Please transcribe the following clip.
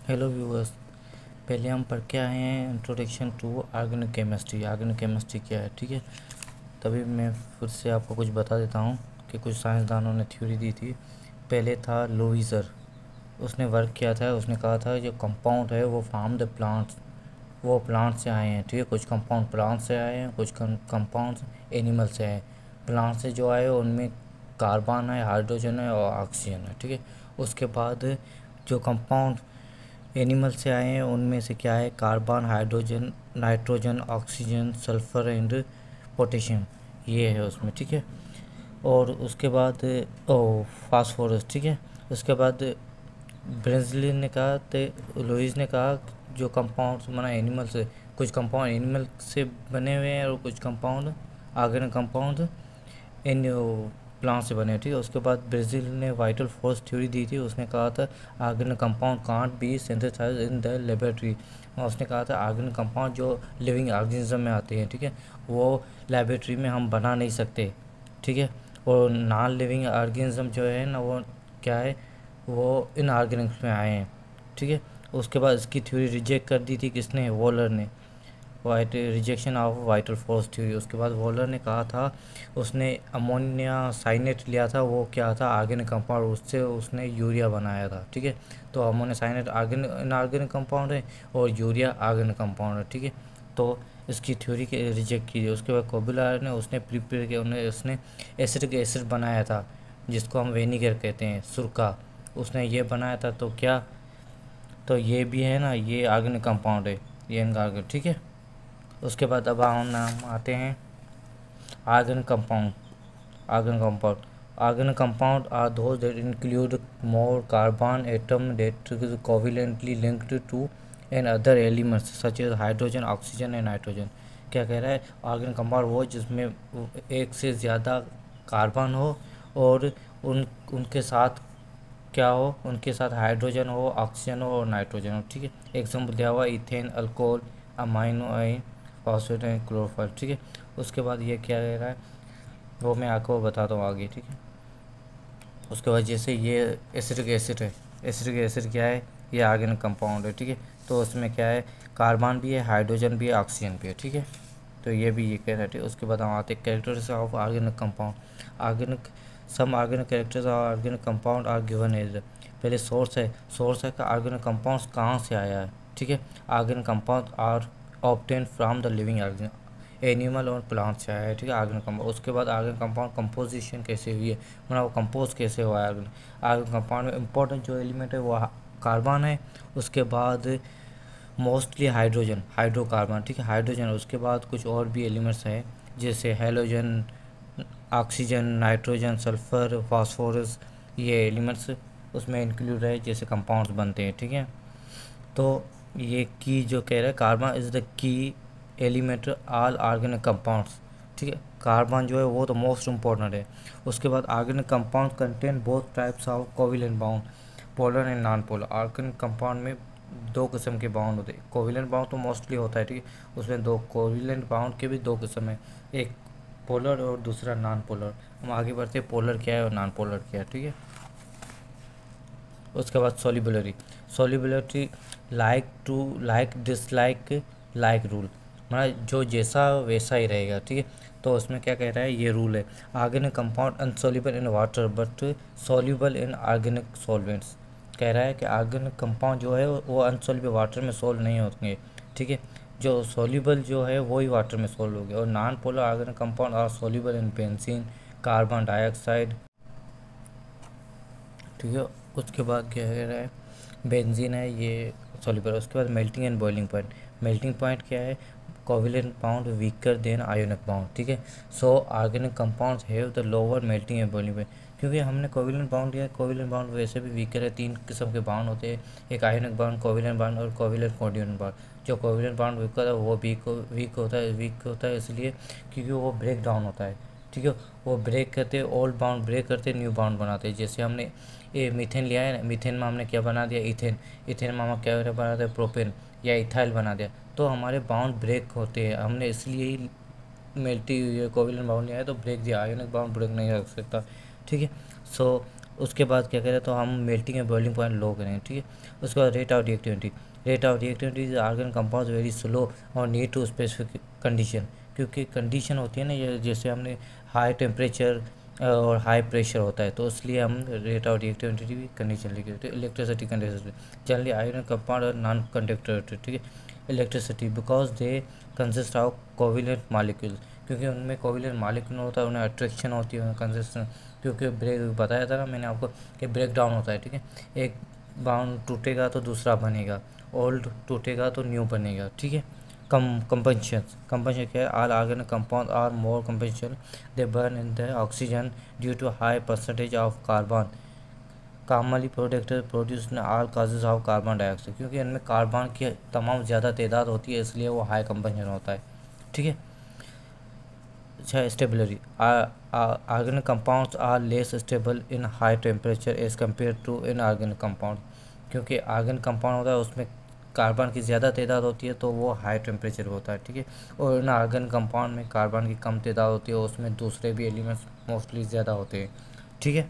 Hello viewers. पहले हम पढ़ के आए हैं introduction to organic chemistry. Organic chemistry क्या है, ठीक है। तभी मैं फिर से आपको कुछ बता देता हूँ कि कुछ साइंसदानों ने थ्योरी दी थी। पहले था लोइजर, उसने वर्क किया था। उसने कहा था जो कंपाउंड है वो फ्रॉम द प्लांट्स, वो प्लांट से आए हैं, ठीक है। कुछ कंपाउंड प्लांट से आए हैं, कुछ कंपाउंड एनिमल से आए। प्लांट से जो आए उनमें कार्बन है, हाइड्रोजन है और ऑक्सीजन है, ठीक है। उसके बाद जो कंपाउंड एनिमल से आए हैं उनमें से क्या है, carbon, hydrogen, nitrogen, oxygen, sulphur and potassium, ये है उसमें, ठीक है। और उसके बाद फास्फोरस, ठीक है। उसके बाद ब्रेंजलिन ने कहा, तो लुइस ने कहा जो कंपाउंड्स बना एनिमल से, कुछ कंपाउंड एनिमल से बने हुए हैं और कुछ compound organic compound in plant से बने, ठीक है। उसके बाद ब्राज़ील ने वाइटल फोर्स थ्योरी दी थी। उसने कहा था organic compound can't be synthesized in the laboratory. उसने कहा था ऑर्गेनिक कंपाउंड जो लिविंग ऑर्गेनिज्म में आते हैं, ठीक है, वो लेबोरेटरी में हम बना नहीं सकते, ठीक है। और नॉन लिविंग ऑर्गेनिज्म जो है ना, वो क्या है, वो इन ऑर्गेनिक्स में आए हैं, ठीक है। उसके बाद इसकी थ्योरी रिजेक्ट कर दी थी किसने, वॉलर ने, white rejection of vital force theory. उसके बाद वॉलर ने कहा था, उसने अमोनिया साइनेट लिया था, वो क्या था, ऑर्गेनिक कंपाउंड, उससे उसने यूरिया बनाया था, ठीक है। तो ammonia cyanate organic inorganic compound है और यूरिया ऑर्गेनिक कंपाउंड है, ठीक है। तो इसकी थ्योरी के रिजेक्ट की थी। उसके बाद कोबिलार ने उसने प्रिपेयर किया, उसने एसिडिक एसिड बनाया था जिसको हम वेनिगर कहते हैं, सुरका, उसने ये बनाया था। तो क्या, तो ये भी है ना, ये ऑर्गेनिक कंपाउंड है, ये इनका, ठीक है। उसके बाद अब हम नाम आते हैं organic compound. Organic compound organic compound are those that include more carbon atom that is covalently linked to and other elements such as hydrogen, oxygen and nitrogen. क्या कह रहा है, ऑर्गेनिक कंपाउंड वो जिसमें एक से ज़्यादा कार्बन हो और उनके साथ क्या हो, उनके साथ हाइड्रोजन हो, ऑक्सीजन हो और नाइट्रोजन हो, ठीक है। एग्जाम्पल दिया हुआ इथेन, अल्कोहल, अमाइनो आइन, फॉस्फेट एंड क्लोरोफाइल, ठीक है। उसके बाद ये क्या कह रहा है वो मैं आपको बताता हूँ आगे, ठीक है। उसके बाद जैसे ये एसिटिक एसिड है, एसिटिक एसिड क्या है, ये ऑर्गेनिक कंपाउंड है, ठीक है। तो उसमें क्या है, कार्बन भी है, हाइड्रोजन भी है, ऑक्सीजन भी है, ठीक है। तो ये भी ये कह रहा है, ठीक है। उसके बाद हम आते हैं characters of organic compound. Organic some organic characters of organic compound are given as, पहले सोर्स है, सोर्स है का ऑर्गेनिक कंपाउंड्स कहाँ से आया है, ठीक है। Organic compound are obtain from the living organic, animal और प्लांट से आया है, ठीक है, ऑर्गेनिक कंपाउंड। उसके बाद ऑर्गेनिक कंपाउंड कंपोजिशन कैसे हुई है, मतलब वो कंपोज कैसे हुआ है ऑर्गेनिक कंपाउंड में। इंपॉर्टेंट जो एलिमेंट है वो कार्बन है, उसके बाद मोस्टली हाइड्रोजन, हाइड्रोकार्बन, ठीक है, हाइड्रोजन। उसके बाद कुछ और भी एलिमेंट्स हैं जैसे halogen, oxygen, nitrogen, sulphur, phosphorus, ये एलिमेंट्स उसमें इंक्लूड है जैसे कंपाउंड्स बनते हैं, ठीक है। तो ये की जो कह रहा है, carbon is the key element all organic compounds, ठीक है। कार्बन जो है वो तो मोस्ट इम्पोर्टेंट है। उसके बाद organic compound contain both types of covalent bound, polar and non polar. Organic compound में दो किस्म के बाउंड होते हैं। कोवेलेंट बाउंड तो मोस्टली होता है, ठीक है, उसमें दो कोवेलेंट बाउंड के भी दो किस्म है, एक पोलर और दूसरा नॉन पोलर। हम आगे बढ़ते हैं, पोलर क्या है और नॉन पोलर क्या है, ठीक है। उसके बाद solubility, solubility like to like dislike like rule, मतलब जो जैसा वैसा ही रहेगा, ठीक है। तो उसमें क्या कह रहा है, ये रूल है, organic compound insoluble in water but soluble in organic solvents. कह रहा है कि ऑर्गेनिक कंपाउंड जो है वो अनसॉल्युबल वाटर में सोल्व नहीं होंगे, ठीक है, जो सॉल्युबल जो है वही वाटर में सोल्व होंगे। और non polar organic compound are soluble in benzene, carbon dioxide, ठीक है। उसके बाद क्या कह रहा है, बेंजीन है ये सॉल्युबल। उसके बाद melting and boiling point, melting point क्या है, covalent bound weaker then ionic bound, ठीक है। सो organic compounds have the lower melting and boiling point, क्योंकि हमने कोवेलेंट बाउंड लिया, कोवेलेंट बाउंड वैसे भी वीकर है। तीन किस्म के बाउंड होते हैं, एक आयोनिक बाउंड, कोवेलेंट बाउंड और कोवेलेंट कोऑर्डिनेट बाउंड। जो कोवेलेंट बाउंड वीकर है वो वीक होता है इसलिए क्योंकि वो ब्रेक डाउन होता है, ठीक है। वो ब्रेक करते, ओल्ड बाउंड ब्रेक करते, न्यू बाउंड बनाते हैं। जैसे हमने ये मीथेन लिया है ना, मीथेन में हमने क्या बना दिया, इथेन, इथेन में हम क्या बना दिया, प्रोपेन या इथाइल बना दिया। तो हमारे बाउंड ब्रेक होते हैं, हमने इसलिए ही मेल्टी हुई है कोवेलेंट बाउंड लिया है तो ब्रेक दिया, आयोनिक बाउंड ब्रेक नहीं रख सकता, ठीक है। सो उसके बाद क्या करें, तो हम melting and boiling point low करेंगे, ठीक है। उसके बाद rate of reactivity, rate of reactivity is argon compound very slow और नीड टू स्पेसिफिक कंडीशन, क्योंकि कंडीशन होती है ना, ये जैसे हमने हाई टेम्परेचर और हाई प्रेशर होता है, तो इसलिए हम रेट ऑफ रिएक्टिविटी भी कंडीशन लिखे होते हैं। Electricity condition, generally iron compound और नॉन कंडक्टर होते हैं, ठीक है। Electricity because they consist of covalent molecules, क्योंकि उनमें कोविलेंट मॉलिक्यूल होता है, उन्हें अट्रैक्शन होती है, कंसिस्टेंट, क्योंकि ब्रेक बताया था ना मैंने आपको कि ब्रेक डाउन होता है, ठीक है। एक बाउंड टूटेगा तो दूसरा बनेगा, ओल्ड टूटेगा तो न्यू बनेगा, ठीक है। कंपनशन, कंपनशन क्या है, all organic compound are more combustion, they burn in the oxygen due to high percentage of carbon, commonly produce in all cases of carbon dioxide, क्योंकि इनमें कार्बन की तमाम ज़्यादा तादाद होती है, इसलिए वो हाई कंपनशन होता है, ठीक है। अच्छा, stability, organic compounds are less stable in high temperature as compare to inorganic compound, क्योंकि ऑर्गेनिक कंपाउंड होता है उसमें कार्बन की ज़्यादा तादाद होती है, तो वो हाई टेम्परेचर होता है, ठीक है। और इनऑर्गेनिक कंपाउंड में कार्बन की कम तादाद होती है, उसमें दूसरे भी एलिमेंट्स मोस्टली ज़्यादा होते हैं, ठीक है।